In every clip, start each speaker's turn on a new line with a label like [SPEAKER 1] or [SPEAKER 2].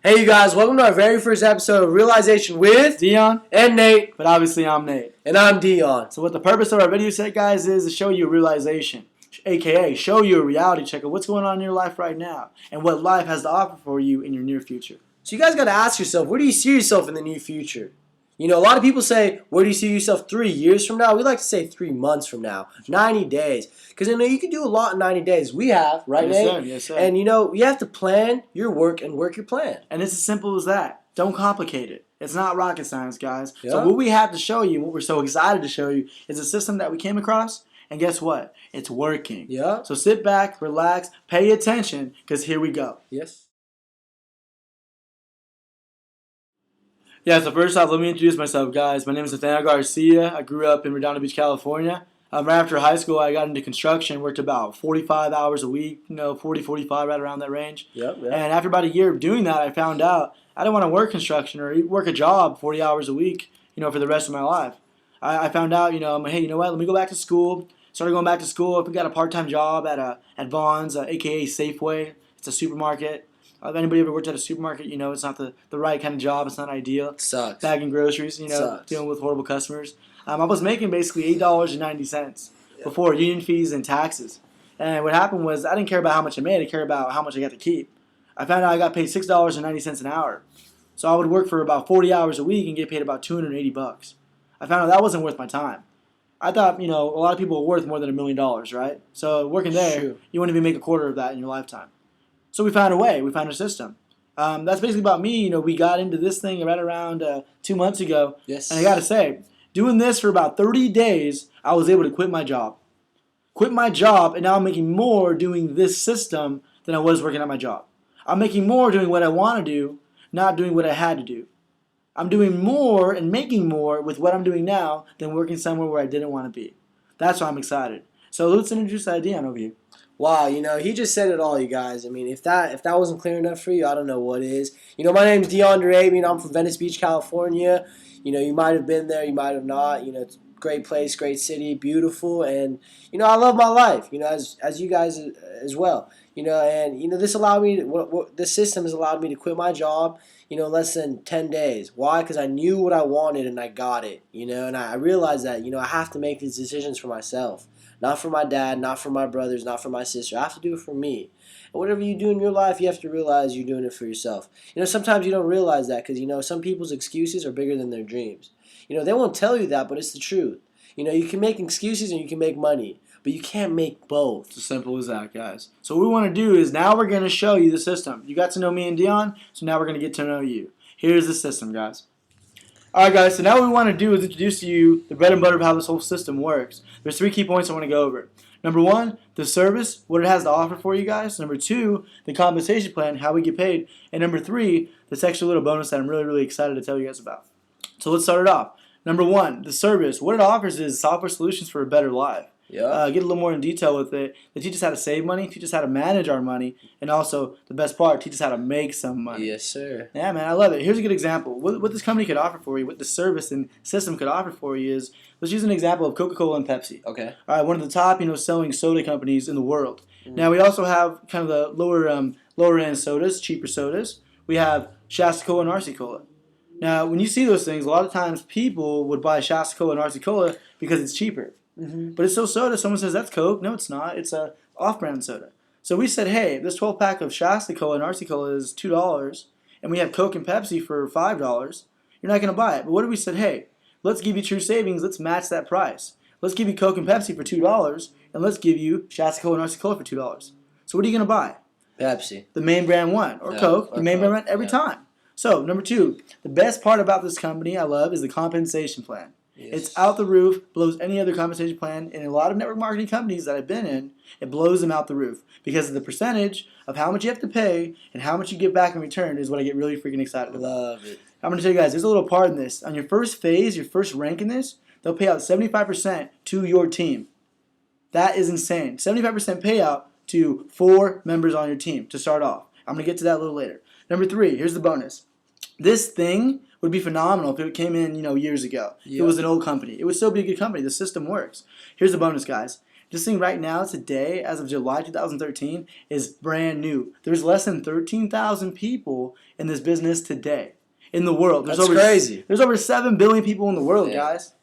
[SPEAKER 1] Hey, you guys, welcome to our very first episode of Realization with
[SPEAKER 2] Dion,
[SPEAKER 1] and Nate.
[SPEAKER 2] but obviously I'm Nate.
[SPEAKER 1] And I'm Dion.
[SPEAKER 2] So what the purpose of our video set, guys, is to show you realization, aka show you a reality check of what's going on in your life right now and what life has to offer for you in your near future.
[SPEAKER 1] So, you guys got to ask yourself, where do you see yourself in the near future? You know, a lot of people say, where do you see yourself 3 years from now? We like to say 3 months from now, 90 days. Because, you know, you can do a lot in 90 days. We have, right,
[SPEAKER 2] Yes,
[SPEAKER 1] Nate?
[SPEAKER 2] sir. Yes, sir.
[SPEAKER 1] And, you know, you have to plan your work and work your plan.
[SPEAKER 2] And it's as simple as that. Don't complicate it. It's not rocket science, guys.
[SPEAKER 1] Yeah.
[SPEAKER 2] So what we have to show you, what we're so excited to show you, is a system that we came across. And guess what? It's working.
[SPEAKER 1] Yeah.
[SPEAKER 2] So sit back, relax, pay attention, because here we go.
[SPEAKER 1] Yes.
[SPEAKER 2] Yeah, so first off, let me introduce myself, guys. My name is Nathaniel Garcia. I grew up in Redondo Beach, California. Right after high school, I got into construction, worked about 45 hours a week, 40, 45, right around that range.
[SPEAKER 1] Yep.
[SPEAKER 2] And after about a year of doing that, I found out I didn't want to work construction or work a job 40 hours a week, for the rest of my life. I found out, I'm like, hey, you know what? Let me go back to school. Started going back to school. I got a part-time job at Vons, a.k.a. Safeway. It's a supermarket. If anybody ever worked at a supermarket, it's not the right kind of job. It's not ideal.
[SPEAKER 1] Sucks.
[SPEAKER 2] Bagging groceries,
[SPEAKER 1] Sucks.
[SPEAKER 2] dealing with horrible customers. I was making basically $8.90 before union fees and taxes. And what happened was I didn't care about how much I made. I cared about how much I got to keep. I found out I got paid $6.90 an hour. So I would work for about 40 hours a week and get paid about $280. I found out that wasn't worth my time. I thought, a lot of people are worth more than $1 million, right? So working there,
[SPEAKER 1] Shoot.
[SPEAKER 2] you wouldn't even make a quarter of that in your lifetime. So we found a way. We found a system. That's basically about me. We got into this thing right around 2 months ago.
[SPEAKER 1] Yes.
[SPEAKER 2] And I got to say, doing this for about 30 days, I was able to quit my job. Quit my job, and now I'm making more doing this system than I was working at my job. I'm making more doing what I want to do, not doing what I had to do. I'm doing more and making more with what I'm doing now than working somewhere where I didn't want to be. That's why I'm excited. So let's introduce the idea on over here.
[SPEAKER 1] Wow, he just said it all, you guys. I mean, if that wasn't clear enough for you, I don't know what is. My name's DeAndre. I'm from Venice Beach, California. You might have been there, you might have not. It's a great place, great city, beautiful, and I love my life. As you guys as well. And this allowed me this system has allowed me to quit my job. Less than 10 days. Why? Because I knew what I wanted and I got it. And I realized that I have to make these decisions for myself. Not for my dad, not for my brothers, not for my sister. I have to do it for me. And whatever you do in your life, you have to realize you're doing it for yourself. Sometimes you don't realize that because, some people's excuses are bigger than their dreams. They won't tell you that, but it's the truth. You can make excuses and you can make money, but you can't make both.
[SPEAKER 2] It's as simple as that, guys. So what we want to do is now we're going to show you the system. You got to know me and Dion, so now we're going to get to know you. Here's the system, guys. Alright guys, so now what we want to do is introduce to you the bread and butter of how this whole system works. There's 3 key points I want to go over. Number 1, the service, what it has to offer for you guys. Number 2, the compensation plan, how we get paid. And number 3, this extra little bonus that I'm really, really excited to tell you guys about. So let's start it off. Number 1, the service. What it offers is software solutions for a better life.
[SPEAKER 1] Yeah.
[SPEAKER 2] Get a little more in detail with it. They teach us how to save money, teach us how to manage our money, and also, the best part, teach us how to make some money.
[SPEAKER 1] Yes, sir.
[SPEAKER 2] Yeah, man, I love it. Here's a good example. What this company could offer for you, what the service and system could offer for you is, let's use an example of Coca-Cola and Pepsi.
[SPEAKER 1] Okay.
[SPEAKER 2] All right, one of the top, selling soda companies in the world. Now, we also have kind of the lower end sodas, cheaper sodas. We have Shasta Cola and RC Cola. Now, when you see those things, a lot of times people would buy Shasta Cola and RC Cola because it's cheaper.
[SPEAKER 1] Mm-hmm.
[SPEAKER 2] But it's still soda. Someone says that's Coke. No, it's not. It's a off-brand soda. So we said, hey, this 12-pack of Shasta Cola and RC Cola is $2, and we have Coke and Pepsi for $5. You're not going to buy it. But what if we said, hey, let's give you true savings. Let's match that price. Let's give you Coke and Pepsi for $2, and let's give you Shasta Cola and RC Cola for $2. So what are you going to buy?
[SPEAKER 1] Pepsi.
[SPEAKER 2] The main brand one. Or Coke. The main brand one every time. So, number 2, the best part about this company I love is the compensation plan.
[SPEAKER 1] Yes.
[SPEAKER 2] It's out the roof, blows any other compensation plan. And a lot of network marketing companies that I've been in, it blows them out the roof. Because of the percentage of how much you have to pay and how much you get back in return is what I get really freaking excited about.
[SPEAKER 1] Love it.
[SPEAKER 2] I'm going to tell you guys, there's a little part in this. On your first phase, your first rank in this, they'll pay out 75% to your team. That is insane. 75% payout to 4 members on your team to start off. I'm going to get to that a little later. Number 3, here's the bonus. This thing would be phenomenal if it came in, years ago. If it was an old company. It would still be a good company. The system works. Here's the bonus, guys. This thing right now, today, as of July 2013, is brand new. There's less than 13,000 people in this business today in the world.
[SPEAKER 1] That's crazy.
[SPEAKER 2] There's over 7 billion people in the world,
[SPEAKER 1] Yeah.
[SPEAKER 2] guys.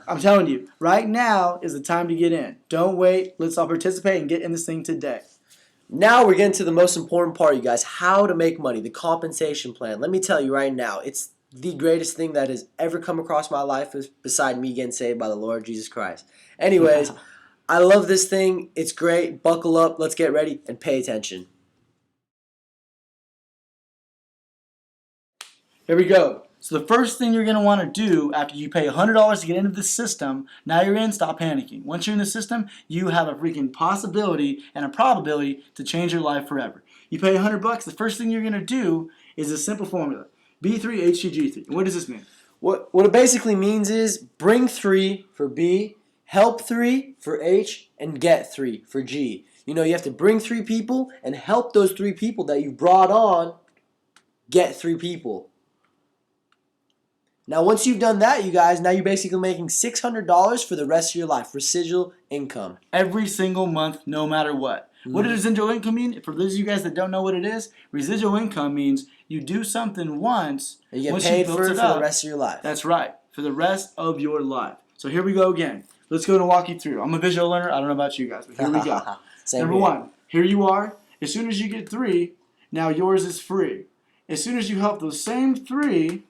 [SPEAKER 2] I'm telling you, right now is the time to get in. Don't wait. Let's all participate and get in this thing today.
[SPEAKER 1] Now we're getting to the most important part, you guys. How to make money, the compensation plan. Let me tell you right now, it's the greatest thing that has ever come across my life beside me getting saved by the Lord Jesus Christ. Anyways, I love this thing. It's great. Buckle up. Let's get ready and pay attention.
[SPEAKER 2] Here we go. So the first thing you're going to want to do after you pay $100 to get into the system, now you're in, stop panicking. Once you're in the system, you have a freaking possibility and a probability to change your life forever. You pay $100, the first thing you're going to do is a simple formula. B3HCG3. What does this mean?
[SPEAKER 1] What it basically means is bring 3 for B, help 3 for H, and get 3 for G. You know, you have to bring 3 people and help those 3 people that you brought on get 3 people. Now, once you've done that, you guys, now you're basically making $600 for the rest of your life. Residual income.
[SPEAKER 2] Every single month, no matter what. What does residual income mean? For those of you guys that don't know what it is, residual income means you do something once,
[SPEAKER 1] And you get
[SPEAKER 2] once
[SPEAKER 1] paid
[SPEAKER 2] you
[SPEAKER 1] for
[SPEAKER 2] built
[SPEAKER 1] it
[SPEAKER 2] it
[SPEAKER 1] for
[SPEAKER 2] up.
[SPEAKER 1] the rest of your life.
[SPEAKER 2] That's right, for the rest of your life. So here we go again. Let's go and walk you through. I'm a visual learner. I don't know about you guys, but here we go. Number 1, here you are. As soon as you get 3, now yours is free. As soon as you help those same 3,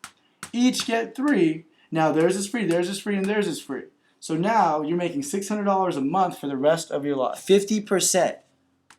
[SPEAKER 2] each get 3, now theirs is free, theirs is free, and theirs is free. So now you're making $600 a month for the rest of your life.
[SPEAKER 1] 50%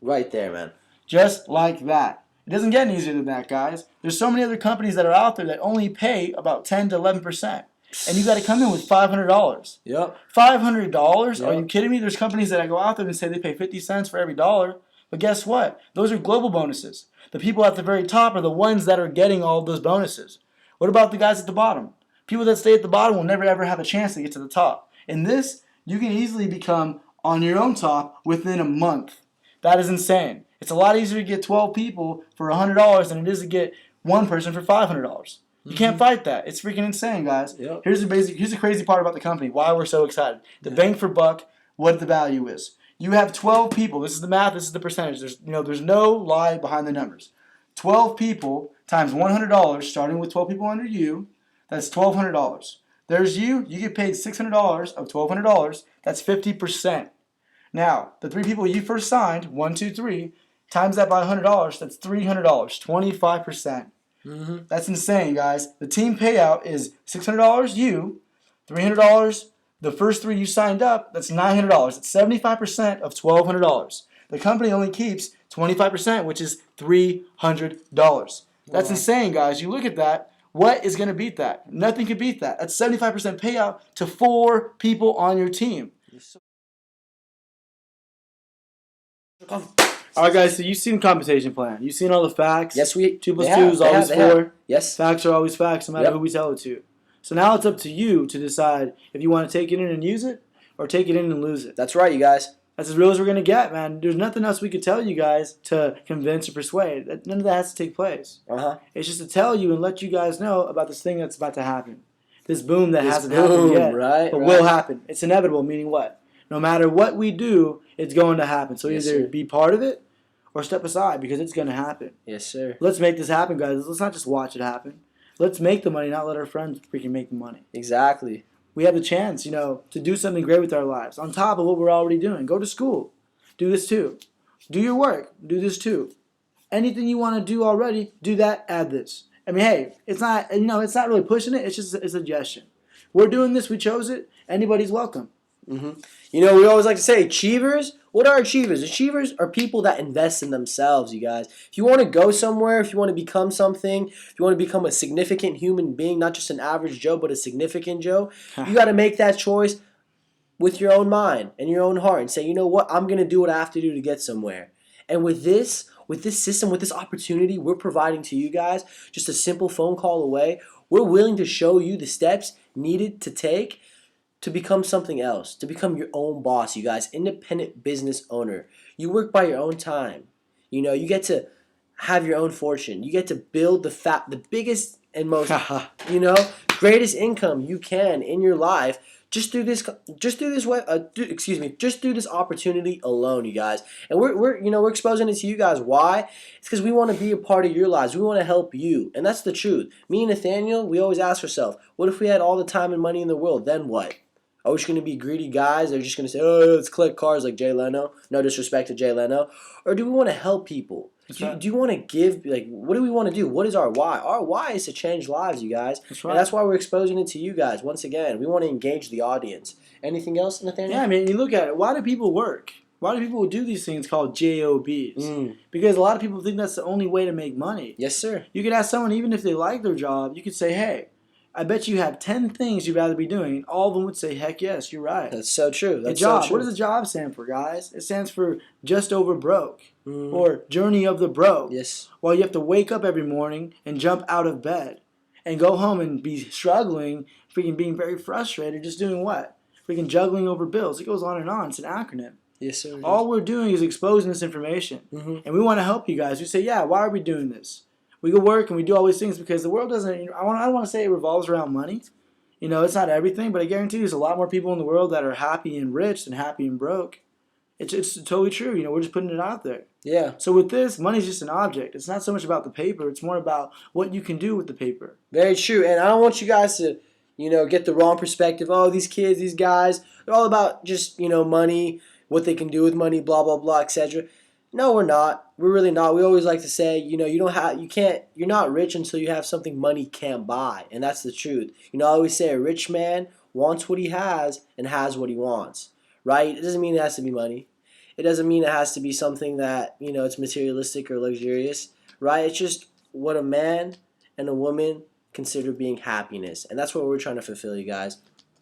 [SPEAKER 1] right there, man.
[SPEAKER 2] Just like that. It doesn't get any easier than that, guys. There's so many other companies that are out there that only pay about 10 to 11%. And you got to come in with $500.
[SPEAKER 1] Yep.
[SPEAKER 2] $500?
[SPEAKER 1] Yep.
[SPEAKER 2] Are you kidding me? There's companies that I go out there and say they pay 50 cents for every dollar. But guess what? Those are global bonuses. The people at the very top are the ones that are getting all of those bonuses. What about the guys at the bottom? People that stay at the bottom will never ever have a chance to get to the top. In this, you can easily become on your own top within a month. That is insane. It's a lot easier to get 12 people for $100 than it is to get one person for $500. You can't fight that. It's freaking insane, guys.
[SPEAKER 1] Yep.
[SPEAKER 2] Here's the crazy part about the company, why we're so excited. The bang for buck, what the value is. You have 12 people. This is the math, this is the percentage. There's no lie behind the numbers. 12 people times $100, starting with 12 people under you, that's $1,200. There's you get paid $600 of $1,200, that's 50%. Now, the 3 people you first signed, 1, 2, 3, times that by $100, that's $300, 25%. That's insane, guys. The team payout is $600 you, $300 the first 3 you signed up, that's $900. It's 75% of $1,200. The company only keeps 25%, which is $300. That's insane, guys. You look at that. What is going to beat that? Nothing can beat that. That's 75% payout to 4 people on your team. All right, guys. So you've seen the compensation plan. You've seen all the facts.
[SPEAKER 1] Yes,
[SPEAKER 2] 2 plus 2 is always 4.
[SPEAKER 1] Yes.
[SPEAKER 2] Facts are always facts, no matter who we tell it to. So now it's up to you to decide if you want to take it in and use it or take it in and lose it.
[SPEAKER 1] That's right, you guys.
[SPEAKER 2] That's as real as we're going to get, man. There's nothing else we could tell you guys to convince or persuade. None of that has to take place. It's just to tell you and let you guys know about this thing that's about to happen. This boom that hasn't happened yet, but will happen. It's inevitable, meaning what? No matter what we do, it's going to happen. So either be part of it or step aside because it's going to happen.
[SPEAKER 1] Yes, sir.
[SPEAKER 2] Let's make this happen, guys. Let's not just watch it happen. Let's make the money, not let our friends freaking make the money.
[SPEAKER 1] Exactly.
[SPEAKER 2] We have the chance, to do something great with our lives on top of what we're already doing. Go to school. Do this too. Do your work. Do this too. Anything you want to do already, do that, add this. I mean, hey, it's not really pushing it. It's just a suggestion. We're doing this. We chose it. Anybody's welcome.
[SPEAKER 1] We always like to say achievers. What are achievers? Achievers are people that invest in themselves, you guys. If you want to go somewhere, if you want to become something, if you want to become a significant human being, not just an average Joe, but a significant Joe, you got to make that choice with your own mind and your own heart and say, you know what, I'm going to do what I have to do to get somewhere. And with this system, with this opportunity we're providing to you guys, just a simple phone call away, we're willing to show you the steps needed to take to become something else, to become your own boss, you guys, independent business owner. You work by your own time. You get to have your own fortune. You get to build the biggest and most, greatest income you can in your life just through this opportunity alone, you guys. And we're exposing it to you guys. Why? It's because we want to be a part of your lives. We want to help you, and that's the truth. Me and Nathaniel, we always ask ourselves, what if we had all the time and money in the world? Then what? Are we just going to be greedy guys? They're just going to say, oh, let's collect cars like Jay Leno. No disrespect to Jay Leno. Or do we want to help people? Do you want to give, like, what do we want to do? What is our why? Our why is to change lives, you guys.
[SPEAKER 2] That's right.
[SPEAKER 1] And that's why we're exposing it to you guys. Once again, we want to engage the audience. Anything else, Nathaniel?
[SPEAKER 2] Yeah, I mean, you look at it. Why do people work? Why do people do these things called JOBs? Because a lot of people think that's the only way to make money.
[SPEAKER 1] Yes, sir.
[SPEAKER 2] You could ask someone, even if they like their job, you could say, hey, I bet you have 10 things you'd rather be doing. And all of them would say, heck yes, you're right.
[SPEAKER 1] That's so true. That's
[SPEAKER 2] a job.
[SPEAKER 1] so true.
[SPEAKER 2] What does a job stand for, guys? It stands for just over broke or journey of the broke.
[SPEAKER 1] Yes.
[SPEAKER 2] Well, you have to wake up every morning and jump out of bed and go home and be struggling, freaking being very frustrated, just doing what? Freaking juggling over bills. It goes on and on. It's an acronym.
[SPEAKER 1] Yes, sir.
[SPEAKER 2] All we're doing is exposing this information. And we want to help you guys. We say, yeah, why are we doing this? We go work and we do all these things because the world doesn't, I don't want to say it revolves around money. It's not everything, but I guarantee there's a lot more people in the world that are happy and rich than happy and broke. It's totally true. We're just putting it out there.
[SPEAKER 1] Yeah.
[SPEAKER 2] So with this, money's just an object. It's not so much about the paper. It's more about what you can do with the paper.
[SPEAKER 1] Very true. And I don't want you guys to, get the wrong perspective. Oh, these kids, these guys, they're all about just, money, what they can do with money, blah, blah, blah, etc. No, we're not. We're really not. We always like to say, you're not rich until you have something money can't buy. And that's the truth. I always say a rich man wants what he has and has what he wants. Right? It doesn't mean it has to be money. It doesn't mean it has to be something that, it's materialistic or luxurious. Right? It's just what a man and a woman consider being happiness. And that's what we're trying to fulfill, you guys.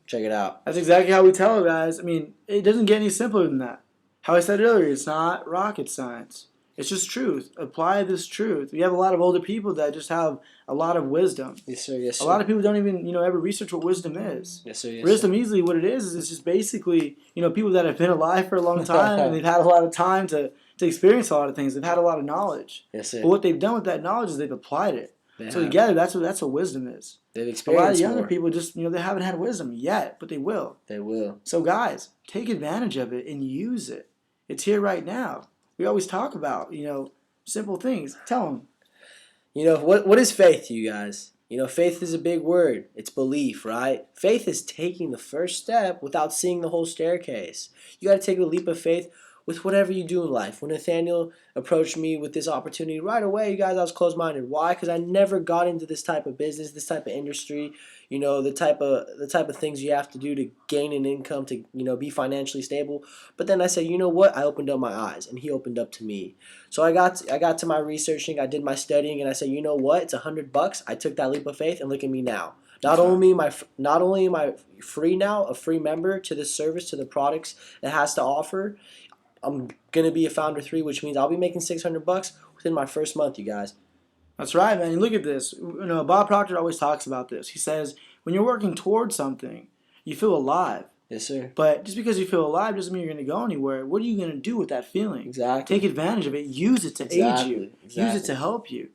[SPEAKER 1] Check it out.
[SPEAKER 2] That's exactly how we tell it, guys. I mean, it doesn't get any simpler than that. How I said earlier, it's not rocket science. It's just truth. Apply this truth. We have a lot of older people that just have a lot of wisdom.
[SPEAKER 1] Yes, sir. Yes, sir.
[SPEAKER 2] A lot of people don't even, ever research what wisdom is.
[SPEAKER 1] Yes, sir. Yes,
[SPEAKER 2] wisdom, easily, what it is it's just basically, people that have been alive for a long time and they've had a lot of time to experience a lot of things. They've had a lot of knowledge.
[SPEAKER 1] Yes, sir.
[SPEAKER 2] But what they've done with that knowledge is they've applied it. So together, that's what wisdom is.
[SPEAKER 1] They've experienced
[SPEAKER 2] a lot of younger
[SPEAKER 1] more.
[SPEAKER 2] people just, they haven't had wisdom yet, but they will.
[SPEAKER 1] They will.
[SPEAKER 2] So guys, take advantage of it and use it. It's here right now. We always talk about, simple things. Tell them.
[SPEAKER 1] What is faith to you guys? Faith is a big word. It's belief, right? Faith is taking the first step without seeing the whole staircase. You got to take a leap of faith with whatever you do in life. When Nathaniel approached me with this opportunity right away, you guys, I was closed-minded. Why? Because I never got into this type of business, this type of industry, the type of things you have to do to gain an income, to, be financially stable. But then I said, you know what? I opened up my eyes, and he opened up to me. So I got to my researching, I did my studying, and I said, you know what? It's $100. I took that leap of faith, and look at me now. Not only am I free now, a free member to this service, to the products it has to offer, I'm going to be a Founder 3, which means I'll be making $600 within my first month, you guys.
[SPEAKER 2] That's right, man. Look at this. Bob Proctor always talks about this. He says, when you're working towards something, you feel alive.
[SPEAKER 1] Yes, sir.
[SPEAKER 2] But just because you feel alive doesn't mean you're going to go anywhere. What are you going to do with that feeling?
[SPEAKER 1] Exactly.
[SPEAKER 2] Take advantage of it. Use it to aid you.
[SPEAKER 1] Exactly.
[SPEAKER 2] Use it to help you.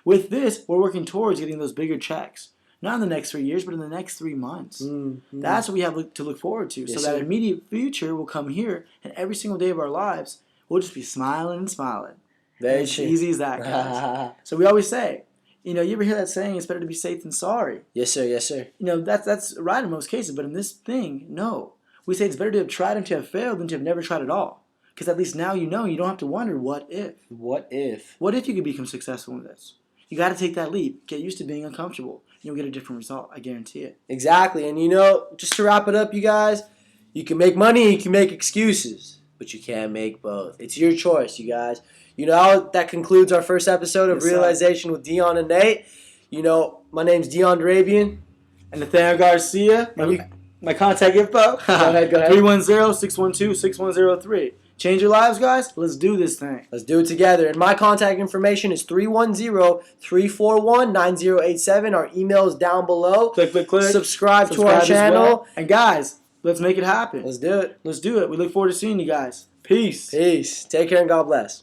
[SPEAKER 2] With this, we're working towards getting those bigger checks. Not in the next 3 years, but in the next 3 months. That's what we have to look forward to.
[SPEAKER 1] Yes,
[SPEAKER 2] so that
[SPEAKER 1] sir.
[SPEAKER 2] immediate future will come here, and every single day of our lives, we'll just be smiling and smiling.
[SPEAKER 1] Very
[SPEAKER 2] It's
[SPEAKER 1] true.
[SPEAKER 2] easy as that, guys. So we always say, you ever hear that saying, it's better to be safe than sorry?
[SPEAKER 1] Yes, sir. Yes, sir.
[SPEAKER 2] That's right in most cases, but in this thing, no. We say it's better to have tried and to have failed than to have never tried at all. Because at least now you don't have to wonder, what if?
[SPEAKER 1] What if?
[SPEAKER 2] What if you could become successful in this? You got to take that leap. Get used to being uncomfortable. You'll get a different result. I guarantee it.
[SPEAKER 1] Exactly. And just to wrap it up, you guys, you can make money, you can make excuses, but you can't make both. It's your choice, you guys. That concludes our first episode of
[SPEAKER 2] Yes, sir.
[SPEAKER 1] Realization with Dion and Nate. My name's Dion Darabian.
[SPEAKER 2] And Nathaniel Garcia, my contact info.
[SPEAKER 1] Go ahead.
[SPEAKER 2] 310-612-6103. Change your lives, guys. Let's do this thing.
[SPEAKER 1] Let's do it together. And my contact information is 310-341-9087. Our email is down below.
[SPEAKER 2] Click.
[SPEAKER 1] Subscribe to our
[SPEAKER 2] as
[SPEAKER 1] channel.
[SPEAKER 2] well. And guys, let's make it happen.
[SPEAKER 1] Let's do it.
[SPEAKER 2] Let's do it. We look forward to seeing you guys. Peace.
[SPEAKER 1] Peace. Take care and God bless.